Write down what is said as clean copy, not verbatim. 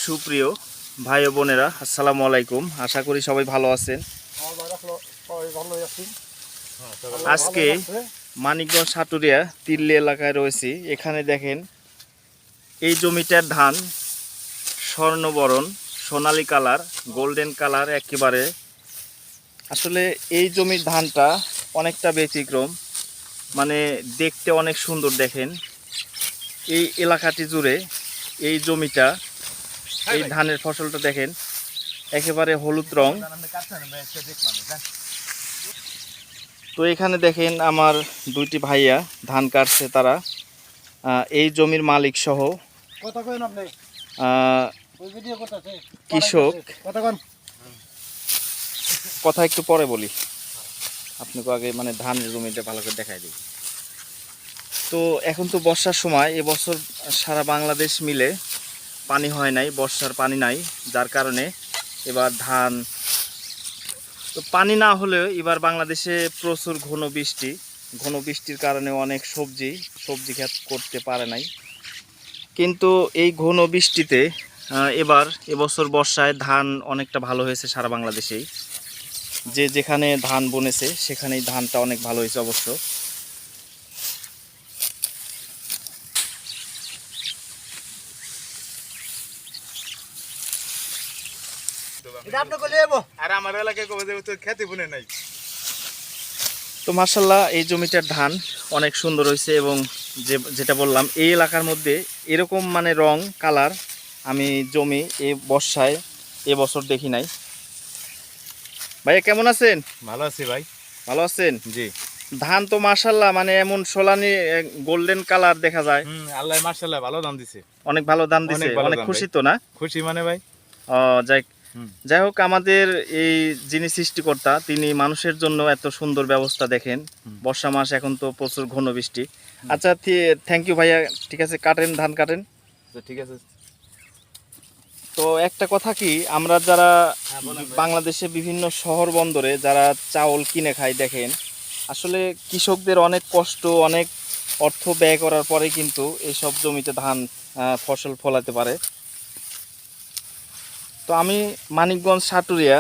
সুপ্রিয় ভাই ও বোনেরা, আসসালামু আলাইকুম। আশা করি সবাই ভালো আছেন। আজকে মানিকগঞ্জ সাটুরিয়া তিল্লি এলাকায় রয়েছি। এখানে দেখেন এই জমিটার ধান স্বর্ণবরণ, সোনালী কালার, গোল্ডেন কালার একেবারে। আসলে এই জমির ধানটা অনেকটা ব্যতিক্রম, মানে দেখতে অনেক সুন্দর। দেখেন এই এলাকাটি জুড়ে এই জমিটা, এই ধানের ফসলটা দেখেন একেবারে হলুদ রং। তো এখানে দেখেন আমার দুইটি ভাইয়া ধান কাটছে। তারা এই জমির মালিক সহ কৃষক। কথা একটু পরে বলি, আপনাকে আগে মানে ধানের জমিটা ভালো করে দেখাই দিই। তো এখন তো বর্ষার সময়, এবছর সারা বাংলাদেশ মিলে পানি হয় নাই, বর্ষার পানি নাই, যার কারণে এবার ধান তো পানি না হলেও এবার বাংলাদেশে প্রচুর ঘন বৃষ্টির কারণে অনেক সবজি ক্ষেত করতে পারে নাই। কিন্তু এই ঘন বৃষ্টিতে এবছর বর্ষায় ধান অনেকটা ভালো হয়েছে সারা বাংলাদেশেই। যে যেখানে ধান বনেছে সেখানেই ধানটা অনেক ভালো হয়েছে অবশ্য। তো মাশাআল্লাহ এই জমিটার ধান অনেক সুন্দর হয়েছে, এবং যেটা বললাম এই এলাকার মধ্যে এরকম মানে রং কালার আমি জমি এই বর্ষায় এবছর দেখি নাই। ভাইয়া কেমন আছেন? ভালো আছি ভাই। ভালো আছেন? জি। ধান তো মাশাআল্লাহ মানে এমন সোলানি গোল্ডেন কালার দেখা যায়। আল্লাহ মাশাআল্লাহ ভালো দাম দিছে। অনেক ভালো দাম দিছে, অনেক খুশি তো না? খুশি মানে ভাই যাই হোক, আমাদের এই যিনি সৃষ্টিকর্তা তিনি মানুষের জন্য এত সুন্দর ব্যবস্থা দেখেন। বর্ষা মাস, এখন তো প্রচুর ঘন বৃষ্টি। আচ্ছা, থ্যাংক ইউ ভাইয়া। ঠিক আছে, কাটেন, ধান কাটেন। ঠিক আছে। তো একটা কথা কি, আমরা যারা বাংলাদেশে বিভিন্ন শহর বন্দরে যারা চাউল কিনে খাই, দেখেন আসলে কৃষকদের অনেক কষ্ট, অনেক অর্থ ব্যয় করার পরে কিন্তু এইসব জমিতে ধান ফসল ফলাতে পারে। তো আমি মানিকগঞ্জ সাটুরিয়া